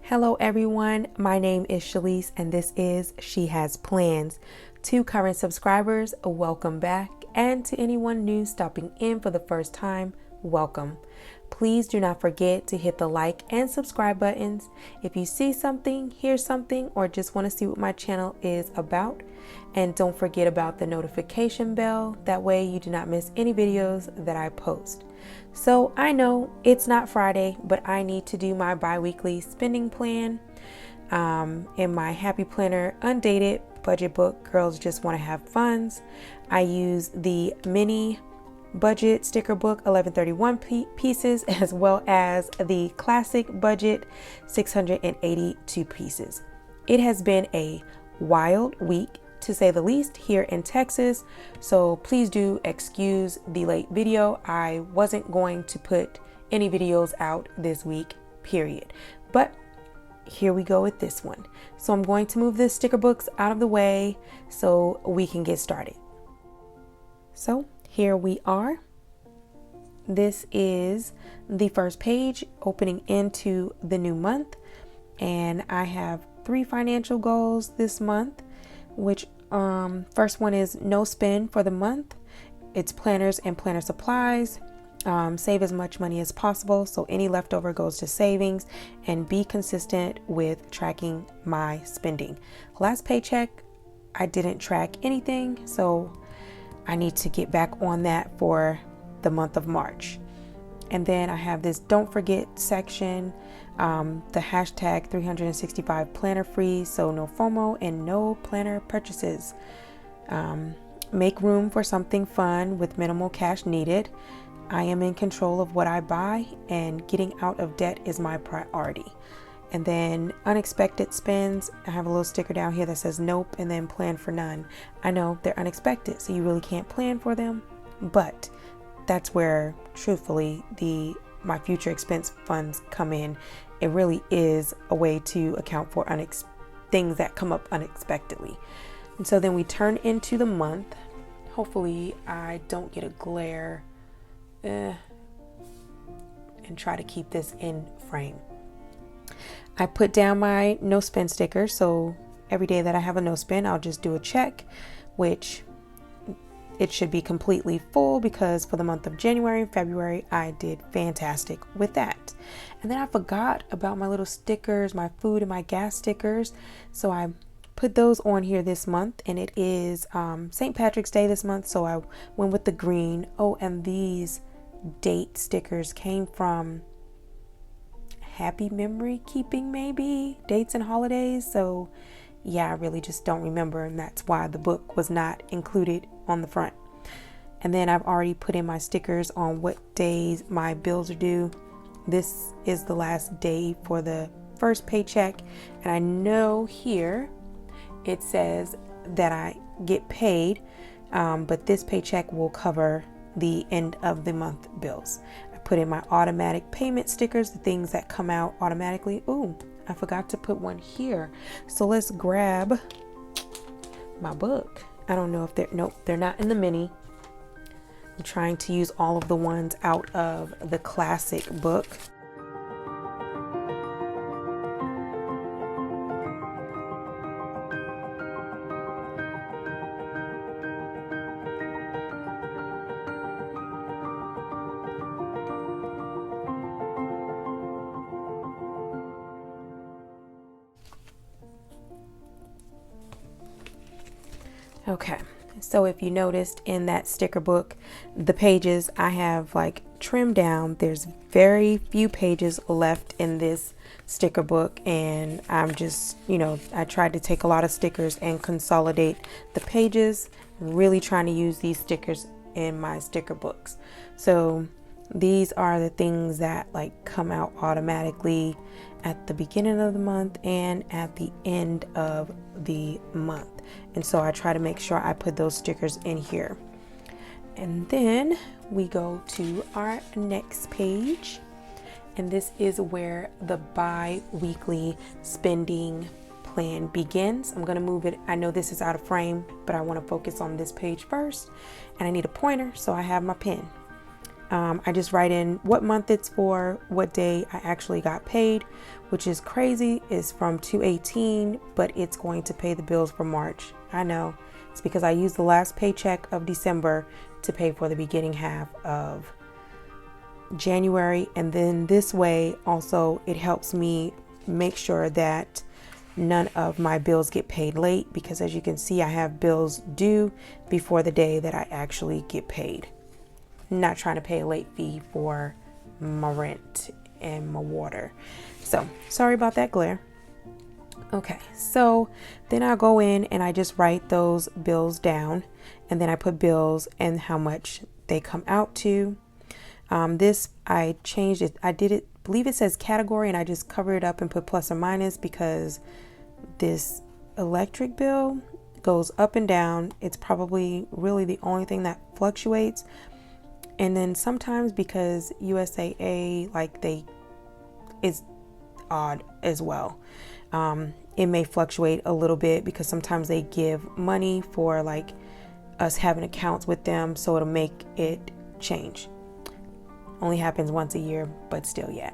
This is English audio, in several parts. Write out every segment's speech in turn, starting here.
Hello everyone, my name is Shalise and this is She Has Plans. To current subscribers, welcome back, and to anyone new stopping in for the first time, welcome. Please do not forget to hit the like and subscribe buttons. If you see something, hear something, or just want to see what my channel is about. And don't forget about the notification bell, that way you do not miss any videos that I post. So I know it's not Friday, but I need to do my bi-weekly spending plan. In my Happy Planner Undated budget book, Girls Just Want to Have Funds, I use the mini budget sticker book 1131 pieces, as well as the classic budget 682 pieces. It has been a wild week, to say the least, here in Texas, so please do excuse the late video. I wasn't going to put any videos out this week, period, but here we go with this one. So I'm going to move the sticker books out of the way so we can get started. So here we are. This is the first page opening into the new month, and I have 3 financial goals this month, which first one is no spend for the month. It's planners and planner supplies. Save as much money as possible, so any leftover goes to savings, and be consistent with tracking my spending. Last paycheck, I didn't track anything, so I need to get back on that for the month of March. And then I have this don't forget section, the hashtag 365 planner free, so no FOMO and no planner purchases. Make room for something fun with minimal cash needed. I am in control of what I buy, and getting out of debt is my priority. And then unexpected spends, I have a little sticker down here that says nope, and then plan for none. I know they're unexpected, so you really can't plan for them, but that's where truthfully my future expense funds come in. It really is a way to account for things that come up unexpectedly. And so then we turn into the month. Hopefully I don't get a glare and try to keep this in frame. I put down my no spend sticker, so every day that I have a no spend, I'll just do a check, which it should be completely full, because for the month of January and February, I did fantastic with that. And then I forgot about my little stickers, my food and my gas stickers. So I put those on here this month, and it is St. Patrick's Day this month, so I went with the green. Oh, and these date stickers came from Happy Memory Keeping, maybe, dates and holidays. So yeah, I really just don't remember, and that's why the book was not included on the front. And then I've already put in my stickers on what days my bills are due. This is the last day for the first paycheck, and I know here it says that I get paid, but this paycheck will cover the end of the month bills. I put in my automatic payment stickers, the things that come out automatically. Ooh, I forgot to put one here. So let's grab my book. I don't know if they're not in the mini. I'm trying to use all of the ones out of the classic book. Okay, so if you noticed in that sticker book, the pages I have like trimmed down. There's very few pages left in this sticker book, and I'm just, I tried to take a lot of stickers and consolidate the pages. I'm really trying to use these stickers in my sticker books. So these are the things that like come out automatically at the beginning of the month and at the end of the month. And so I try to make sure I put those stickers in here. And then we go to our next page. And this is where the bi-weekly spending plan begins. I'm going to move it. I know this is out of frame, but I want to focus on this page first. And I need a pointer, so I have my pen. I just write in what month it's for, what day I actually got paid, which is crazy. It's from 2/18, but it's going to pay the bills for March. I know. It's because I used the last paycheck of December to pay for the beginning half of January. And then this way also it helps me make sure that none of my bills get paid late, because as you can see, I have bills due before the day that I actually get paid. I'm not trying to pay a late fee for my rent and my water. So sorry about that glare. Okay, so then I'll go in and I just write those bills down, and then I put bills and how much they come out to. This I changed it. I believe it says category, and I just covered it up and put plus or minus because this electric bill goes up and down. It's probably really the only thing that fluctuates. And then sometimes because USAA, is odd as well. It may fluctuate a little bit because sometimes they give money for like us having accounts with them, so it'll make it change. Only happens once a year, but still, yeah.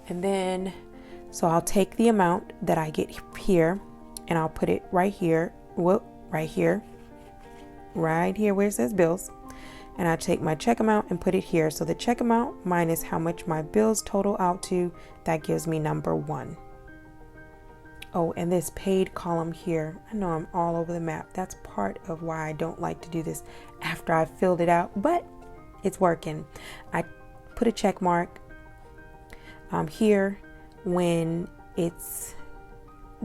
And then, so I'll take the amount that I get here and I'll put it right here. Right here where it says bills. And I take my check amount and put it here. So the check amount minus how much my bills total out to, that gives me number 1. Oh, and this paid column here, I know I'm all over the map. That's part of why I don't like to do this after I've filled it out, but it's working. I put a check mark here when it's,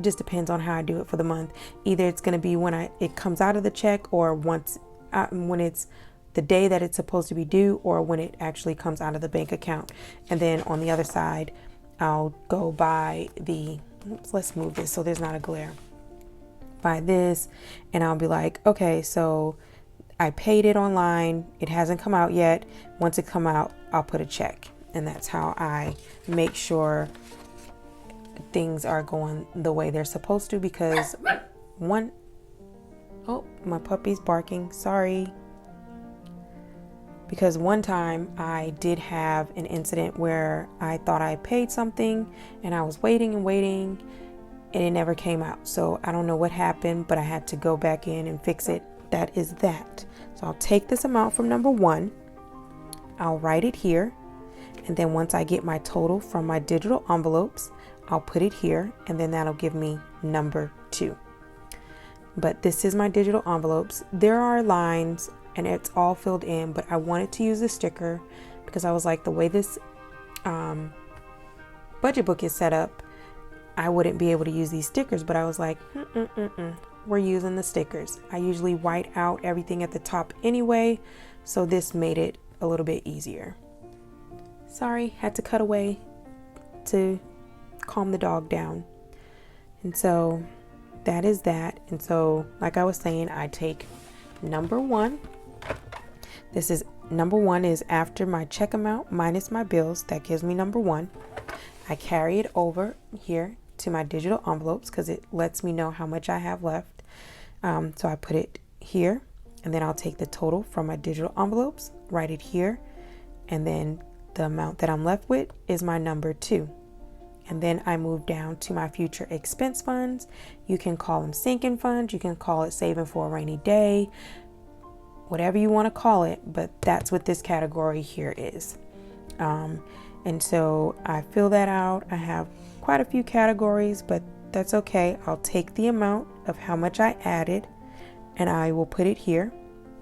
just depends on how I do it for the month. Either it's going to be when it comes out of the check, or when it's the day that it's supposed to be due, or when it actually comes out of the bank account. And then on the other side, I'll go by let's move this so there's not a glare. By this, and I'll be like, okay, so I paid it online. It hasn't come out yet. Once it come out, I'll put a check. And that's how I make sure things are going the way they're supposed to, because oh, my puppy's barking. Sorry. Because one time I did have an incident where I thought I paid something and I was waiting and it never came out. So I don't know what happened, but I had to go back in and fix it. That is that. So I'll take this amount from number 1. I'll write it here. And then once I get my total from my digital envelopes, I'll put it here, and then that'll give me number 2. But this is my digital envelopes. There are lines and it's all filled in, but I wanted to use a sticker because I was like, the way this budget book is set up, I wouldn't be able to use these stickers. But I was like, we're using the stickers. I usually white out everything at the top anyway, so this made it a little bit easier. Sorry, had to cut away to calm the dog down. And so that is that. And so, like I was saying, I take number 1. This is number 1 is after my check amount minus my bills. That gives me number 1. I carry it over here to my digital envelopes because it lets me know how much I have left. So I put it here, and then I'll take the total from my digital envelopes, write it here, and then the amount that I'm left with is my number 2. And then I move down to my future expense funds. You can call them sinking funds. You can call it saving for a rainy day, whatever you want to call it. But that's what this category here is. And so I fill that out. I have quite a few categories, but that's okay. I'll take the amount of how much I added and I will put it here.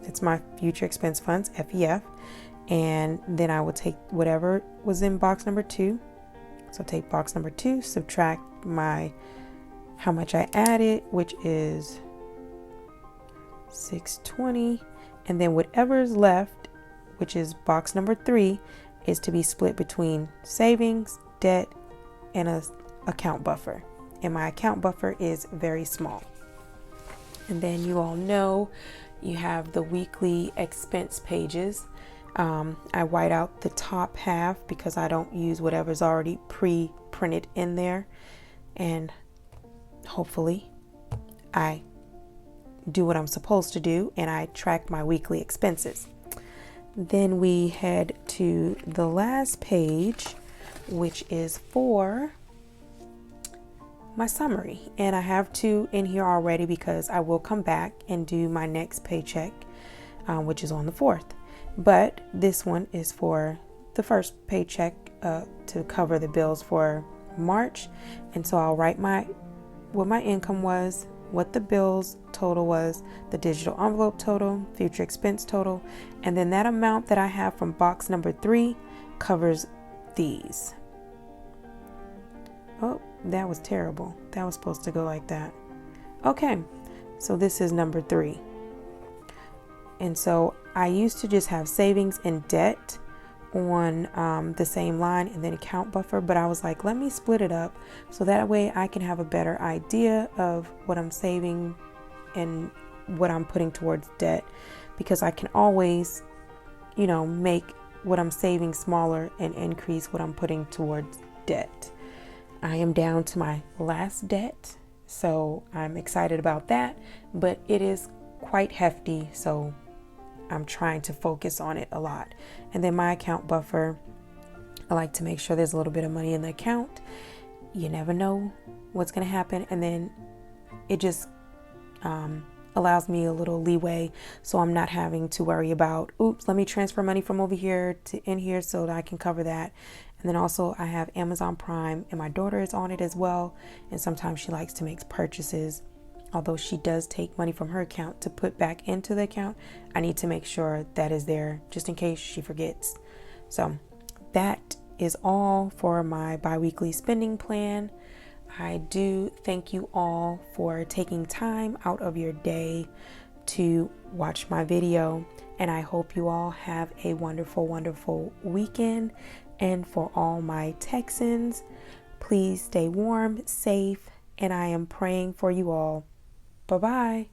It's my future expense funds, FEF. And then I will take whatever was in box number 2. So take box number 2, subtract how much I added, which is $620, and then whatever is left, which is box number 3, is to be split between savings, debt, and a account buffer. And my account buffer is very small. And then you all know you have the weekly expense pages. I white out the top half because I don't use whatever's already pre-printed in there, and hopefully I do what I'm supposed to do and I track my weekly expenses. Then we head to the last page, which is for my summary. And I have two in here already because I will come back and do my next paycheck, which is on the 4th. But this one is for the first paycheck to cover the bills for March. And so I'll write what my income was, what the bills total was, the digital envelope total, future expense total, and then that amount that I have from box number 3 covers these. Oh, that was terrible. That was supposed to go like that. Okay, so this is number 3. And so I used to just have savings and debt on the same line and then account buffer, but I was like, let me split it up so that way I can have a better idea of what I'm saving and what I'm putting towards debt, because I can always, make what I'm saving smaller and increase what I'm putting towards debt. I am down to my last debt, so I'm excited about that, but it is quite hefty, so I'm trying to focus on it a lot. And then my account buffer, I like to make sure there's a little bit of money in the account. You never know what's going to happen. And then it just allows me a little leeway, so I'm not having to worry about, oops, let me transfer money from over here to in here so that I can cover that. And then also I have Amazon Prime and my daughter is on it as well. And sometimes she likes to make purchases. Although she does take money from her account to put back into the account, I need to make sure that is there just in case she forgets. So that is all for my bi-weekly spending plan. I do thank you all for taking time out of your day to watch my video. And I hope you all have a wonderful, wonderful weekend. And for all my Texans, please stay warm, safe, and I am praying for you all. Bye-bye.